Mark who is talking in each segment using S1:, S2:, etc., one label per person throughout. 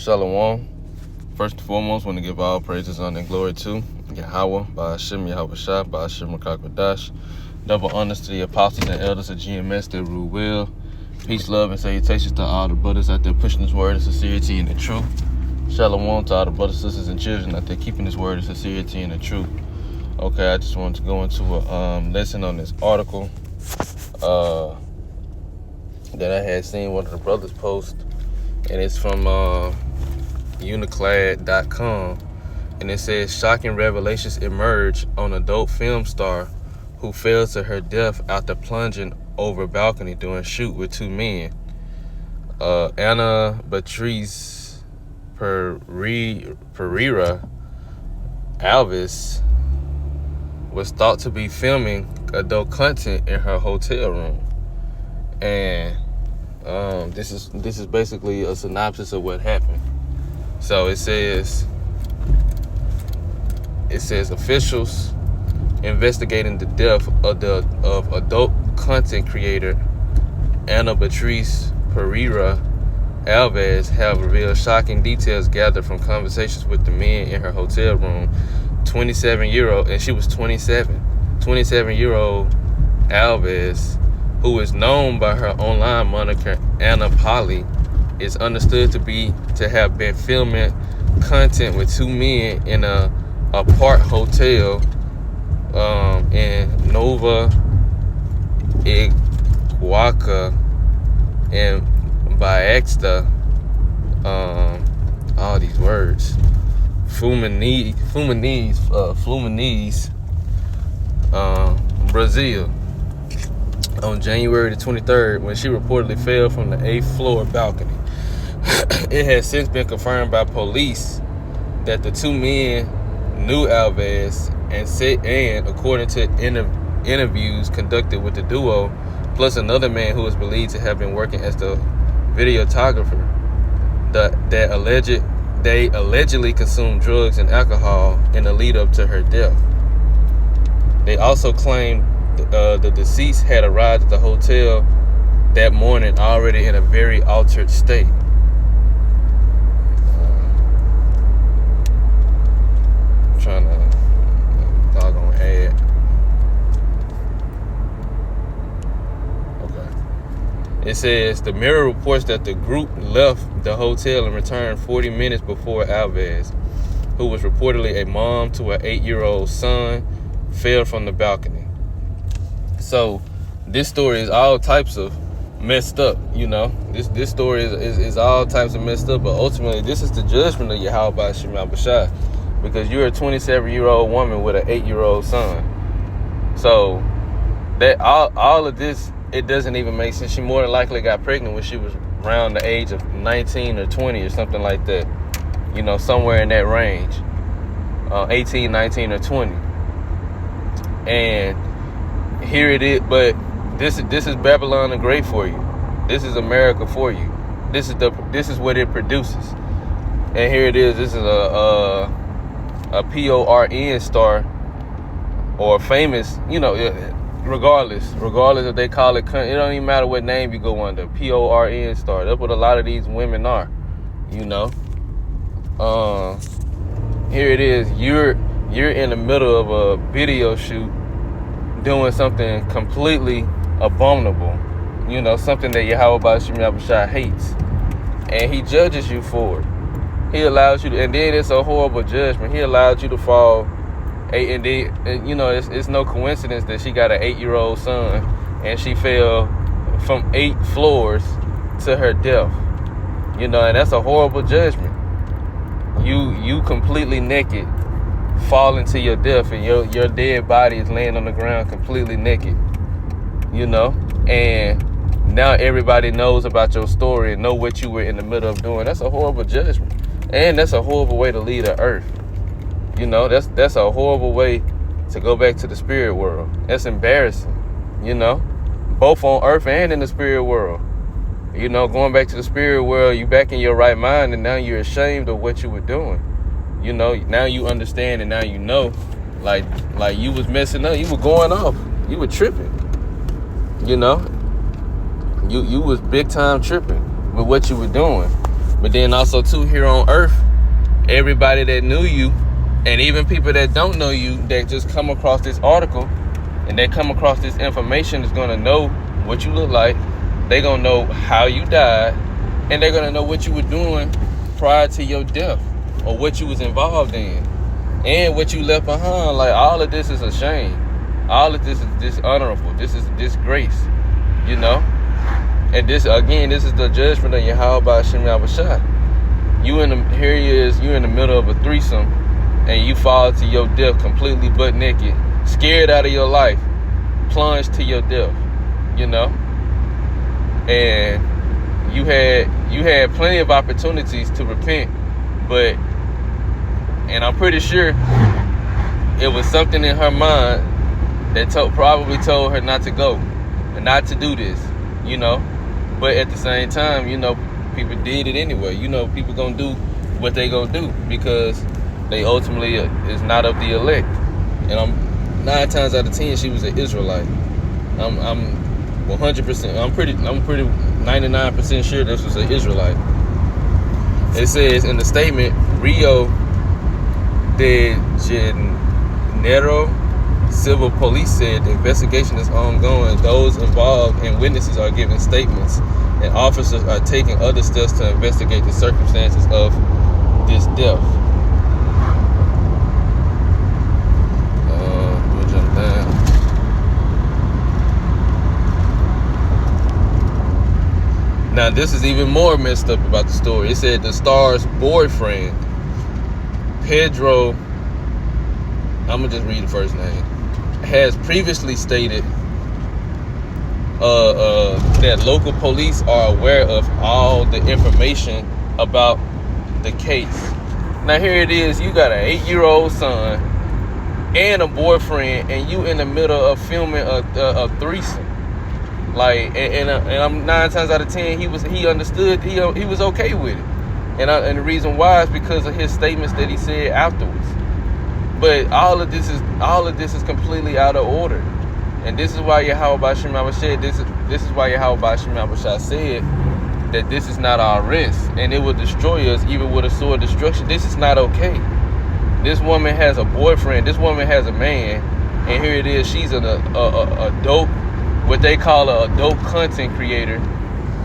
S1: Shalom. First and foremost, want to give all praises, honor, and glory to Yahweh, by Hashem, Yahweh Shah, by Hashem, Rakakwadash. Double honors to the apostles and elders of GMS that rule well. Peace, love, and salutations to all the brothers out there pushing this word of sincerity and the truth. Shalom to all the brothers, sisters, and children out there keeping this word of sincerity and the truth. Okay, I just wanted to go into a lesson on this article that I had seen one of the brothers post, and it's from uniclad.com, and it says, shocking revelations emerge on adult film star who fell to her death after plunging over a balcony during shoot with two men. Anna Beatriz Pereira Alves was thought to be filming adult content in her hotel room, and this is basically a synopsis of what happened. So it says officials investigating the death of adult content creator Anna Beatriz Pereira Alves have revealed shocking details gathered from conversations with the men in her hotel room. 27-year-old, and she was 27-year-old Alves, who is known by her online moniker Anna Polly, is understood to have been filming content with two men in a apart hotel in Nova Iguaca and Baexta, all these words, Fluminense, Brazil, on January the 23rd, when she reportedly fell from the 8th floor balcony. It has since been confirmed by police that the two men knew Alves and according to interviews conducted with the duo, plus another man who is believed to have been working as the videographer, they allegedly consumed drugs and alcohol in the lead up to her death. They also claimed the deceased had arrived at the hotel that morning already in a very altered state. Trying to doggone add. Okay. It says the Mirror reports that the group left the hotel and returned 40 minutes before Alves, who was reportedly a mom to an 8-year-old son, fell from the balcony. So this story is all types of messed up, you know. This story is all types of messed up, but ultimately this is the judgment of Yahweh Shemel Bashai, because you're a 27-year-old woman with an 8-year-old son. So that all of this, it doesn't even make sense. She more than likely got pregnant when she was around the age of 19 or 20 or something like that, you know, somewhere in that range, 18, 19, or 20. And here it is, but this is Babylon the Great for you. This is America for you. This is what it produces. And here it is. This is a PORN star, or famous, you know, regardless if they call it, it don't even matter what name you go under. PORN star. That's what a lot of these women are, you know. Here it is. You're in the middle of a video shoot doing something completely abominable, you know, something that Yahweh Shai hates, and he judges you for it. He allows you to, and then it's a horrible judgment. He allowed you to fall, and then, you know, it's no coincidence that she got an 8-year-old son and she fell from 8 floors to her death, you know, and that's a horrible judgment. You completely naked fall into your death, and your dead body is laying on the ground completely naked, you know, and now everybody knows about your story and know what you were in the middle of doing. That's a horrible judgment, and that's a horrible way to leave the earth, you know. That's a horrible way to go back to the spirit world. That's embarrassing, you know, both on earth and in the spirit world. You know, going back to the spirit world, you back in your right mind, and now you're ashamed of what you were doing. You know, now you understand, and now you know, like you was messing up, you were going off, you were tripping. You know, you was big time tripping with what you were doing. But then also too, here on earth, everybody that knew you, and even people that don't know you, that just come across this article and they come across this information, is going to know what you look like. They're going to know how you died, and they're going to know what you were doing prior to your death, or what you was involved in, and what you left behind. Like, all of this is a shame. All of this is dishonorable. This is disgrace, you know? And this, again, this is the judgment of Yahweh Shem Yahushua. You in the middle of a threesome, and you fall to your death completely butt naked, scared out of your life, plunged to your death, you know? And you had plenty of opportunities to repent, and I'm pretty sure it was something in her mind that probably told her not to go and not to do this, you know? But at the same time, you know, people did it anyway. You know, people gonna do what they gonna do because they ultimately is not of the elect. And I'm 9 times out of 10, she was an Israelite. I'm 100%. I'm pretty 99% sure this was an Israelite. It says in the statement, Rio de Janeiro Civil Police said the investigation is ongoing. Those involved and witnesses are giving statements, and officers are taking other steps to investigate the circumstances of this death. We'll jump down. Now, this is even more messed up about the story. It said the star's boyfriend, Pedro, I'm going to just read the first name, has previously stated that local police are aware of all the information about the case. Now, here it is. You got an 8-year-old son and a boyfriend, and you in the middle of filming a threesome. Like, and I'm 9 times out of 10, he understood, he was okay with it. And the reason why is because of his statements that he said afterwards. But all of this is completely out of order. And this is why Yahweh Shem Yahushua, this is why Yahweh Shem Yahushua said that this is not our rest, and it will destroy us even with a sword of destruction. This is not okay. This woman has a boyfriend. This woman has a man, and here it is. She's an adult, what they call an adult content creator,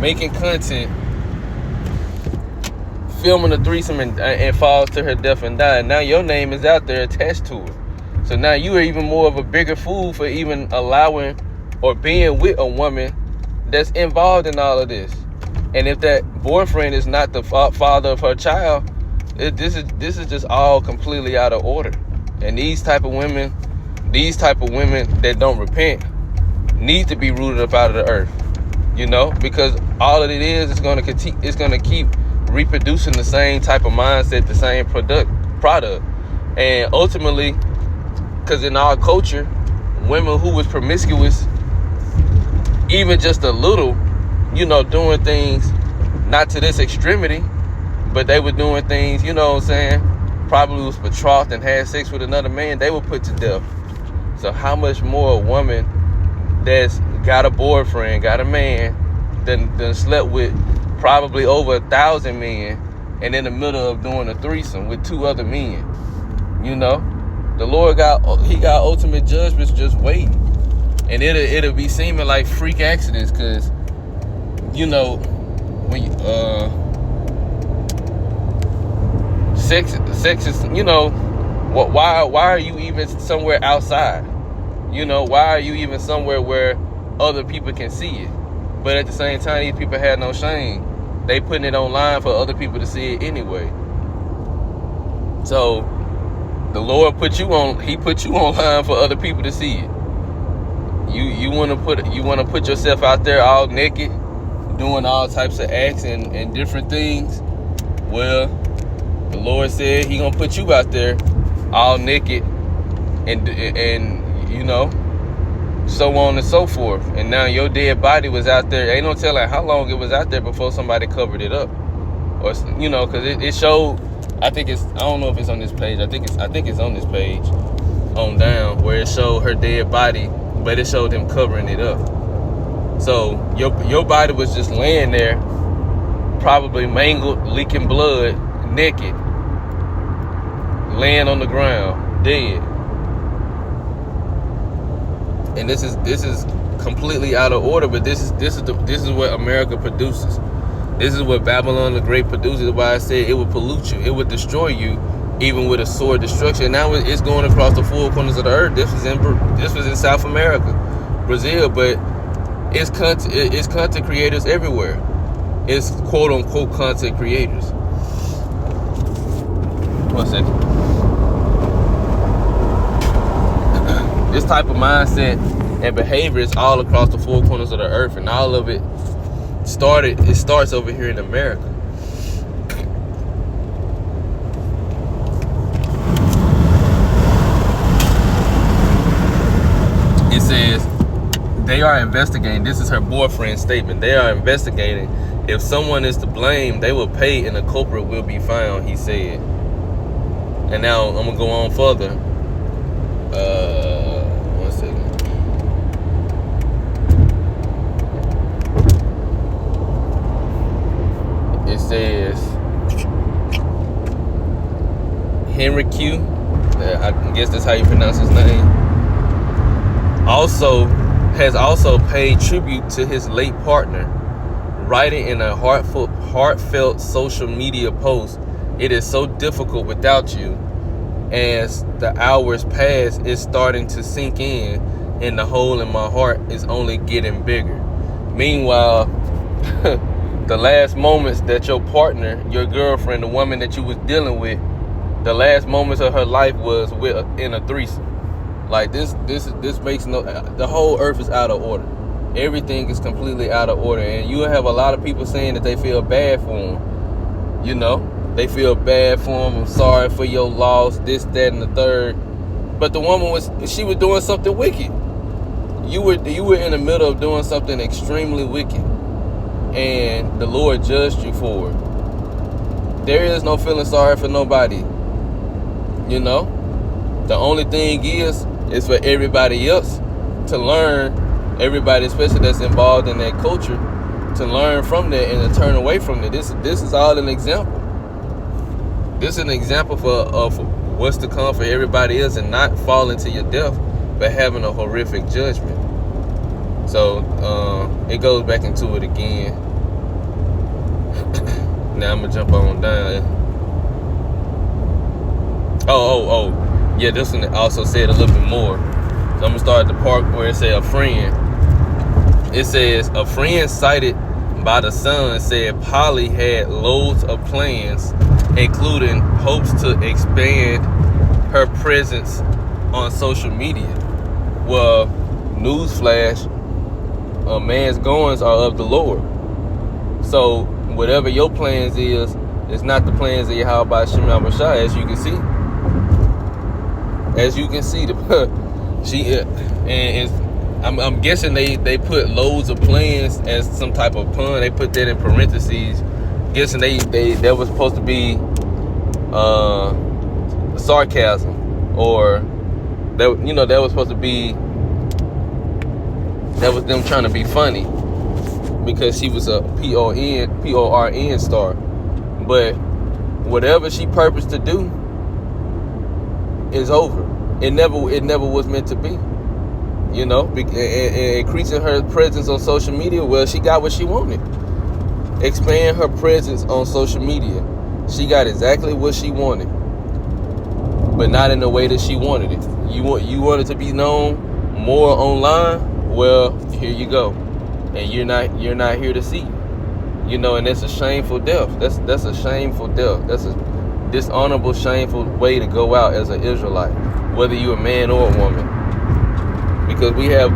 S1: making content, filming a threesome, and falls to her death and dies. Now your name is out there attached to it. So now you are even more of a bigger fool for even allowing or being with a woman that's involved in all of this. And if that boyfriend is not the father of her child, this is just all completely out of order. And these type of women that don't repent need to be rooted up out of the earth, you know, because all of it is going to keep reproducing the same type of mindset, the same product, and ultimately, because in our culture, women who was promiscuous, even just a little, you know, doing things not to this extremity, but they were doing things, you know what I'm saying, probably was betrothed and had sex with another man, they were put to death. So how much more a woman that's got a boyfriend, got a man, than slept with probably over 1,000 men, and in the middle of doing a threesome with 2 other men, you know? The Lord got ultimate judgments just waiting. And it'll be seeming like freak accidents, because, you know, when sex is, you know, why are you even somewhere outside? You know, why are you even somewhere where other people can see it? But at the same time, these people had no shame. They putting it online for other people to see it anyway. So the Lord put you online for other people to see it. You want to put yourself out there all naked, doing all types of acts and different things. Well, the Lord said He gonna put you out there all naked and you know, so on and so forth. And now your dead body was out there. Ain't no telling how long it was out there before somebody covered it up, or, you know, because it showed. I don't know if it's on this page. I think it's on this page on down, where it showed her dead body, but it showed them covering it up. So your body was just laying there probably mangled, leaking blood, naked, laying on the ground, dead. And this is completely out of order. But this is what America produces. This is what Babylon the Great produces. Why I said it would pollute you, it would destroy you, even with a sword destruction. And now it's going across the four corners of the earth. This was in South America, Brazil, but it's content creators everywhere. It's quote unquote content creators. 1 second. This type of mindset and behavior is all across the four corners of the earth, and all of it starts over here in America. It says they are investigating. This is her boyfriend's statement. They are investigating. If someone is to blame, they will pay and the culprit will be found, he said. And now I'm gonna go on further. 1 second. It says Henry Q, I guess that's how you pronounce his name, has also paid tribute to his late partner, writing in a heartfelt social media post, "It is so difficult without you. As the hours pass, it's starting to sink in, and the hole in my heart is only getting bigger." Meanwhile, the last moments that your partner, your girlfriend, the woman that you was dealing with, the last moments of her life was in a threesome. Like this makes the whole earth is out of order. Everything is completely out of order, and you have a lot of people saying that they feel bad for them. You know, they feel bad for them. I'm sorry for your loss, this, that, and the third. But the woman was doing something wicked. You were in the middle of doing something extremely wicked, and the Lord judged you for it. There is no feeling sorry for nobody. You know, the only thing is for everybody else to learn. Everybody, especially that's involved in that culture, to learn from that and to turn away from it. This is all an example. This is an example of what's to come for everybody else, and not falling to your death, but having a horrific judgment. So it goes back into it again. Now I'm gonna jump on down. Oh, yeah. This one also said a little bit more. So I'm gonna start at the part where it said a friend. It says a friend cited by the Sun said Polly had loads of plans, including hopes to expand her presence on social media. Well, newsflash, a man's goings are of the Lord. So whatever your plans is not the plans of Yahweh Shameful, as you can see. As you can see, I'm guessing they put loads of plans as some type of pun. They put that in parentheses. Guessing that was supposed to be sarcasm, or that was supposed to be, that was them trying to be funny because she was a PORN star. But whatever she purposed to do is over. It never was meant to be. You know, and increasing her presence on social media, well, she got what she wanted. Expand her presence on social media. She got exactly what she wanted, but not in the way that she wanted it. You wanted to be known more online? Well, here you go. And you're not here to see. You know, and that's a shameful death. That's a shameful death. That's a dishonorable, shameful way to go out as an Israelite, whether you're a man or a woman. Because we have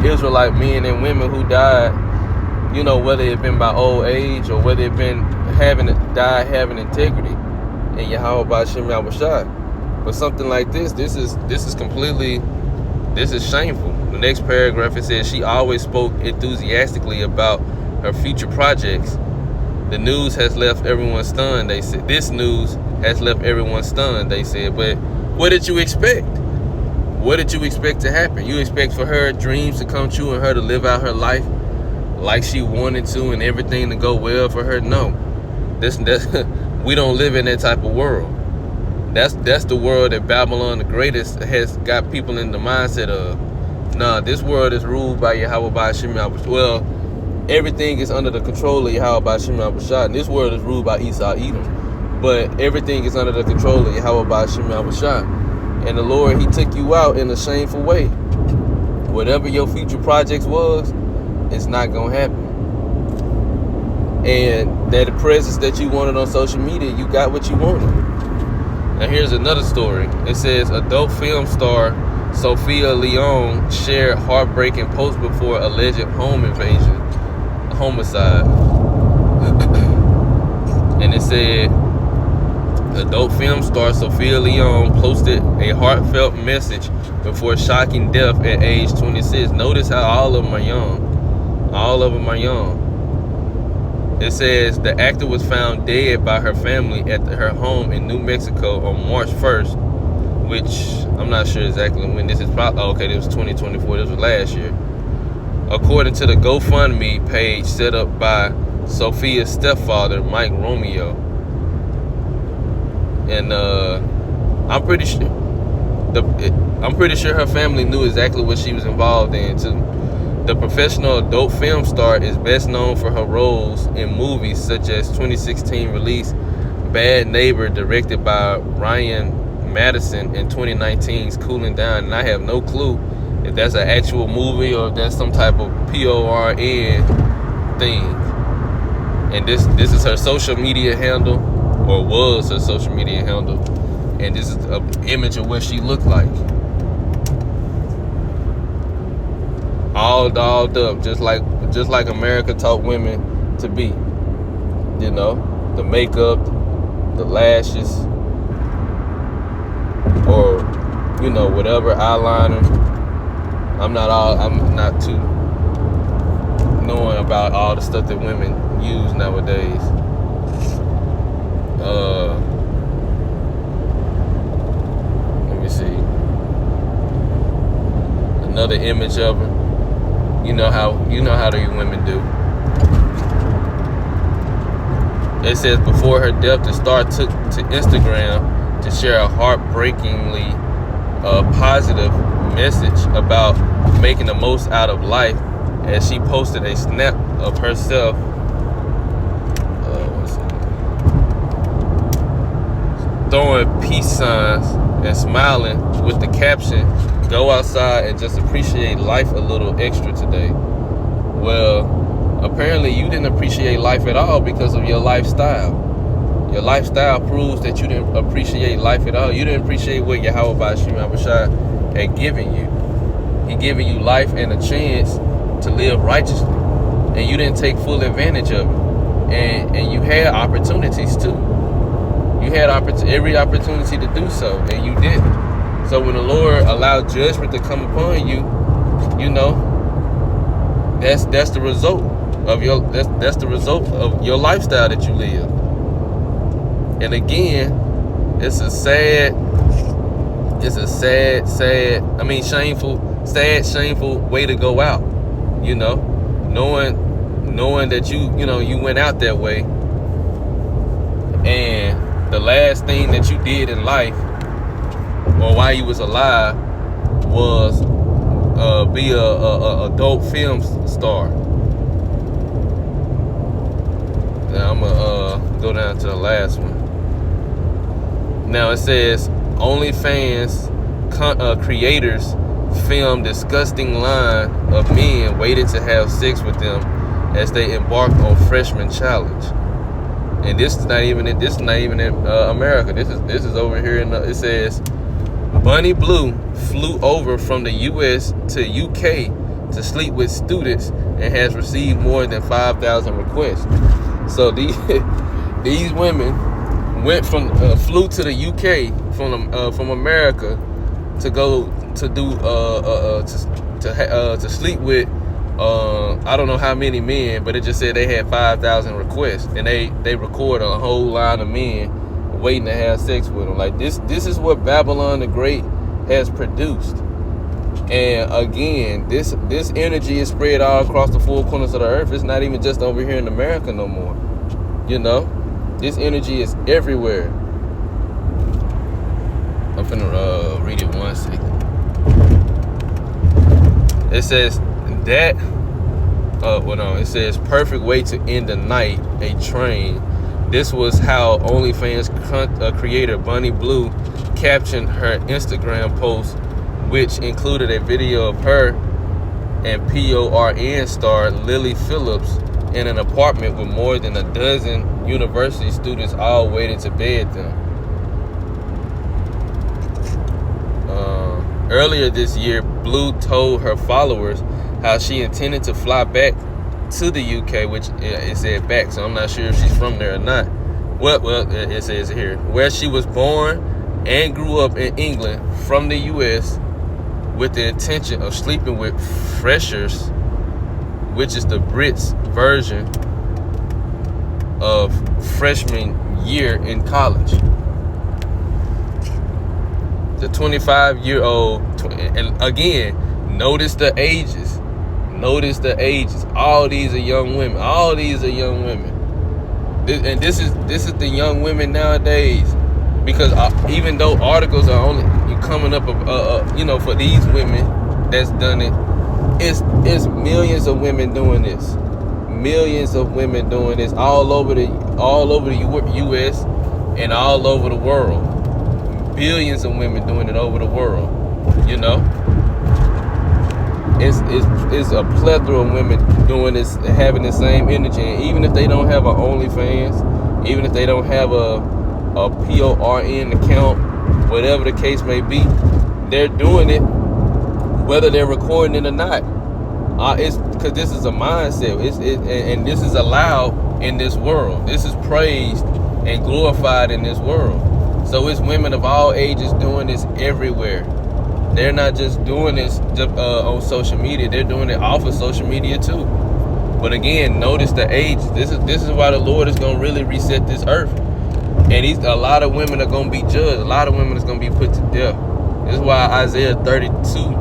S1: Israelite men and women who died, you know, whether it been by old age or whether it been having integrity in Yahweh B'Shem Yahushua. But something like this is shameful. The next paragraph, it says she always spoke enthusiastically about her future projects. The news has left everyone stunned, they said. This news has left everyone stunned, they said. But what did you expect? What did you expect to happen? You expect for her dreams to come true and her to live out her life like she wanted to and everything to go well for her. No, that's we don't live in that type of world. That's the world that Babylon the Greatest has got people in the mindset of. Nah, this world is ruled by Yahweh Ba'ashim Yahushua. Well, everything is under the control of Yahweh Ba'ashim Yahushua. And this world is ruled by Esau Edom. But everything is under the control of Yahweh Ba'ashim Yahushua. And the Lord, he took you out in a shameful way. Whatever your future projects was, it's not going to happen. And that the presence that you wanted on social media, you got what you wanted. Now here's another story. It says adult film star Sophia Leone shared heartbreaking post before alleged home invasion, homicide. And it said adult film star Sophia Leone posted a heartfelt message before shocking death at age 26. Notice how all of them are young. All of them are young. It says the actor was found dead by her family at her home in New Mexico on March 1st, which I'm not sure exactly when this is. Probably, okay, this was 2024. This was last year. According to the GoFundMe page set up by Sophia's stepfather, Mike Romeo. And I'm pretty sure her family knew exactly what she was involved in too. The professional adult film star is best known for her roles in movies such as 2016 release Bad Neighbor, directed by Ryan Madison, and 2019's Cooling Down. And I have no clue if that's an actual movie or if that's some type of PORN thing. And this is her social media handle, or was her social media handle. And this is an image of what she looked like. All dolled up, just like America taught women to be. You know, the makeup, the lashes, or you know, whatever eyeliner. I'm not too knowing about all the stuff that women use nowadays. Let me see. Another image of her. You know how these women do. It says before her death, the star took to Instagram to share a heartbreakingly positive message about making the most out of life, as she posted a snap of herself throwing peace signs and smiling with the caption, "Go outside and just appreciate life a little extra today." Well, apparently you didn't appreciate life at all because of your lifestyle. Your lifestyle proves that you didn't appreciate life at all. You didn't appreciate what Yahweh Ba'ashim Yahushua had given you. He given you life and a chance to live righteously. And you didn't take full advantage of it. And you had opportunities too. You had every opportunity to do so, and you didn't. So when the Lord allowed judgment to come upon you, you know, that's the result of that's the result of your lifestyle that you live. And again, it's a shameful way to go out. You know, knowing that you went out that way, and the last thing that you did in life, or while you was alive, was be a dope film star. Now I'm gonna go down to the last one. Now it says OnlyFans creators film disgusting line of men waiting to have sex with them as they embark on freshman challenge. And this is not even in America. This is over here it says Bunny Blue flew over from the U.S. to U.K. to sleep with students and has received more than 5,000 requests. So these women flew to the U.K. from America to go to do to sleep with I don't know how many men, but it just said they had 5,000 requests, and they record a whole line of men waiting to have sex with them. Like this is what Babylon the Great has produced. And again, this energy is spread all across the four corners of the earth. It's not even just over here in America no more. You know, this energy is everywhere. I'm finna read it 1 second. It says that. It says perfect way to end the night. A train. This was how OnlyFans creator Bunny Blue captioned her Instagram post, which included a video of her and PORN star Lily Phillips in an apartment with more than a dozen university students all waiting to bed them. Earlier this year, Blue told her followers how she intended to fly back to the UK, which it said back, so I'm not sure if she's from there or not. Well, it says here, where she was born and grew up in England from the US, with the intention of sleeping with freshers, which is the Brits' version of freshman year in college. The 25-year-old, and again, notice the ages. Notice the ages. All these are young women. And this is the young women nowadays. Because even though articles are only coming up, for these women that's done it, it's millions of women doing this. Millions of women doing this all over the U.S. and all over the world. Billions of women doing it over the world. You know, it's a plethora of women doing this, having the same energy. And even if they don't have an OnlyFans, even if they don't have a PORN account, whatever the case may be, they're doing it whether they're recording it or not. It's because this is a mindset. And this is allowed in this world. This is praised and glorified in this world. So it's women of all ages doing this everywhere. They're not just doing this on social media. They're doing it off of social media too. But again, notice the age. This is why the Lord is going to really reset this earth. And a lot of women are going to be judged. A lot of women is going to be put to death. This is why Isaiah 32,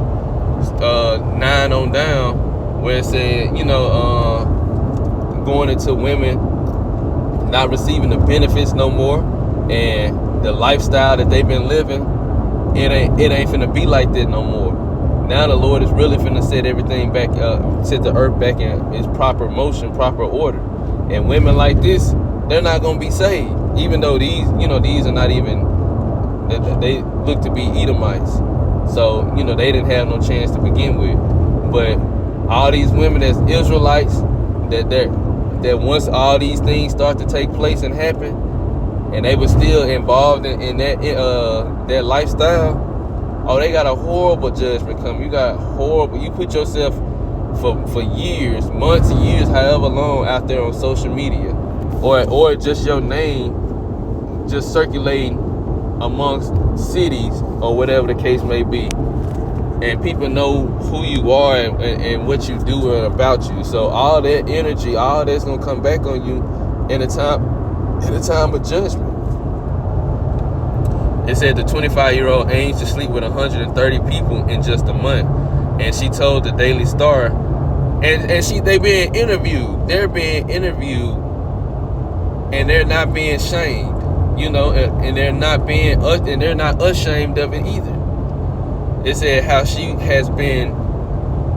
S1: 9 on down, where it said, going into women not receiving the benefits no more, and the lifestyle that they've been living, it ain't finna be like that no more. Now the Lord is really finna set everything back, set the earth back in its proper motion, proper order. And women like this, they're not gonna be saved, even though these are not even. They look to be Edomites, so they didn't have no chance to begin with. But all these women as Israelites, that once all these things start to take place and happen, and they were still involved in that lifestyle, they got a horrible judgment coming. You put yourself for years, months, years, however long, out there on social media, or just your name just circulating amongst cities or whatever the case may be, and people know who you are and what you do and about you. So all that energy, all that's gonna come back on you in a time of judgment. It said the 25-year-old aims to sleep with 130 people in just a month, and she told the Daily Star, they're being interviewed. They're being interviewed, and they're not being shamed, and they're not ashamed of it either. It said how she has been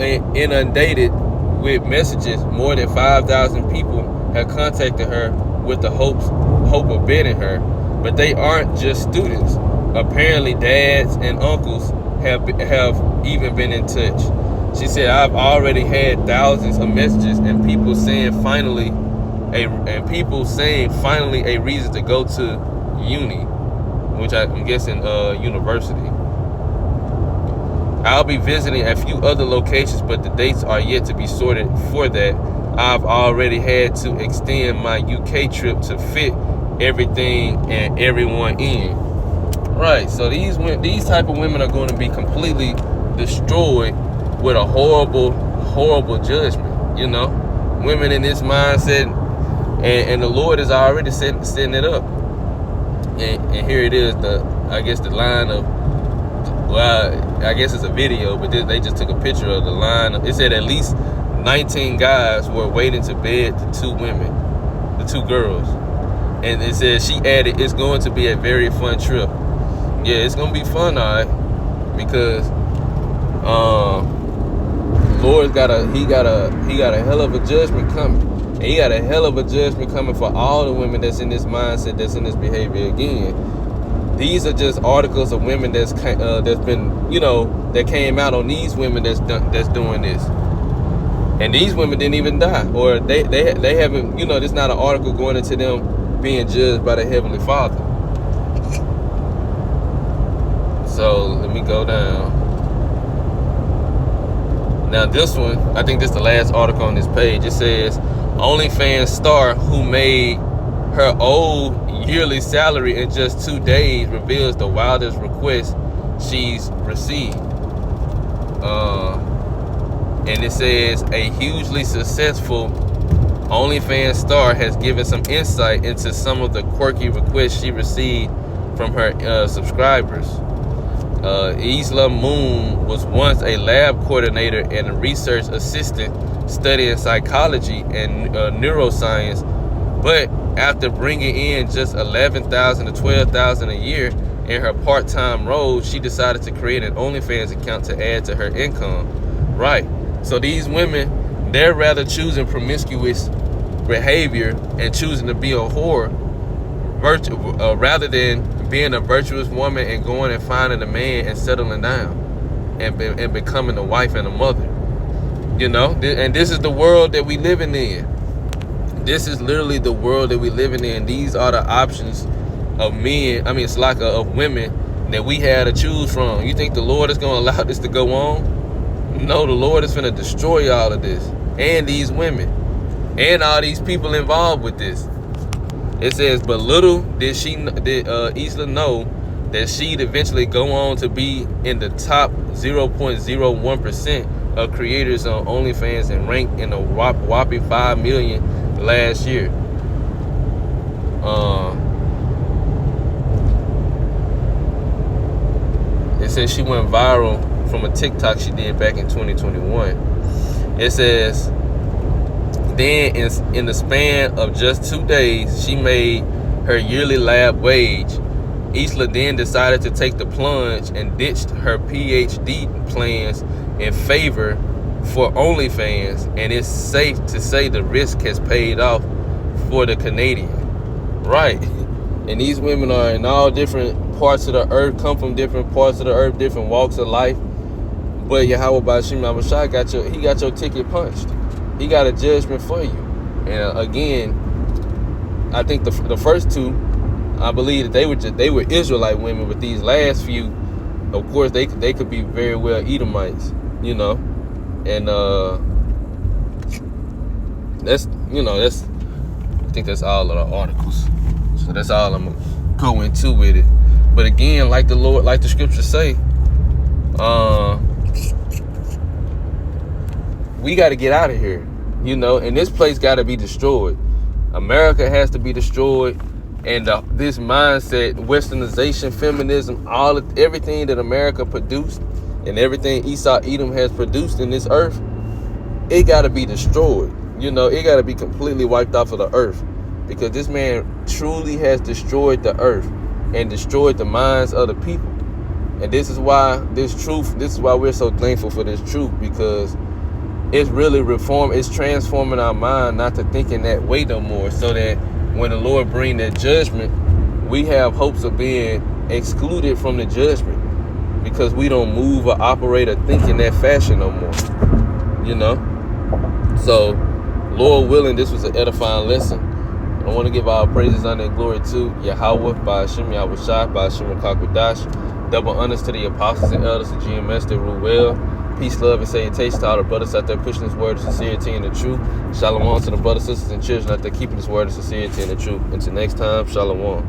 S1: inundated with messages. More than 5,000 people have contacted her with the hope of betting her, but they aren't just students. Apparently, dads and uncles have even been in touch. She said, "I've already had thousands of messages and people saying finally a reason to go to uni," which I'm guessing university. "I'll be visiting a few other locations, but the dates are yet to be sorted for that. I've already had to extend my UK trip to fit everything and everyone in." Right, so these type of women are going to be completely destroyed with a horrible, horrible judgment. Women in this mindset, and the Lord is already setting it up. And here it is, the line of well, I guess it's a video, but they just took a picture of the line. It said at least 19 guys were waiting to bed the 2 women, the 2 girls. And it says, she added, it's going to be a very fun trip. Yeah, it's going to be fun, all right, because Lord's got a hell of a judgment coming. And he got a hell of a judgment coming for all the women that's in this mindset, that's in this behavior again. These are just articles of women that's been, that came out on these women that's doing this. And these women didn't even die, or they haven't, there's not an article going into them being judged by the Heavenly Father. So let me go down. Now this one, I think this is the last article on this page. It says, OnlyFans star who made her old yearly salary in just 2 days reveals the wildest request she's received. And it says, a hugely successful OnlyFans star has given some insight into some of the quirky requests she received from her subscribers. Isla Moon was once a lab coordinator and a research assistant studying psychology and neuroscience, but after bringing in just $11,000 to $12,000 a year in her part-time role, she decided to create an OnlyFans account to add to her income. Right. So these women, they're rather choosing promiscuous behavior and choosing to be a whore rather than being a virtuous woman and going and finding a man and settling down and becoming a wife and a mother. And this is the world that we living in. This is literally the world that we living in. These are the options of men, of women that we had to choose from. You think the Lord is going to allow this to go on? No, the Lord is going to destroy all of this, and these women, and all these people involved with this. It says, but little did Isla know that she'd eventually go on to be in the top 0.01% of creators on OnlyFans and ranked in a whopping 5 million last year. It says she went viral from a TikTok she did back in 2021. It says, then in the span of just 2 days, she made her yearly lab wage. Isla then decided to take the plunge and ditched her PhD plans in favor for OnlyFans, and it's safe to say the risk has paid off for the Canadian. Right. And these women are in all different parts of the earth, come from different parts of the earth, different walks of life. But Yahweh Bashim Abashai got your ticket punched. He got a judgment for you. And again, I think the first 2, I believe that they were Israelite women, but these last few, of course, they could be very well Edomites, And that's I think that's all of the articles. So that's all I'm gonna go into with it. But again, like the scriptures say, we got to get out of here, and this place got to be destroyed. America has to be destroyed, and this mindset, westernization, feminism, everything that America produced and everything Esau Edom has produced in this earth, it got to be destroyed. It got to be completely wiped off of the earth, because this man truly has destroyed the earth and destroyed the minds of the people. And this is why we're so thankful for this truth, because it's really it's transforming our mind not to thinking that way no more, so that when the Lord bring that judgment, we have hopes of being excluded from the judgment, because we don't move or operate or think in that fashion no more. So, Lord willing, this was an edifying lesson. I want to give all praises, honor, and glory to Yahweh, by Hashem Yahweh Shai, by Hashem Kakwadash. Double honors to the apostles and elders of GMS that rule well. Peace, love, and salutation to all the brothers out there pushing this word of sincerity and the truth. Shalom to the brothers, sisters, and children out there keeping this word of sincerity and the truth. Until next time, shalom.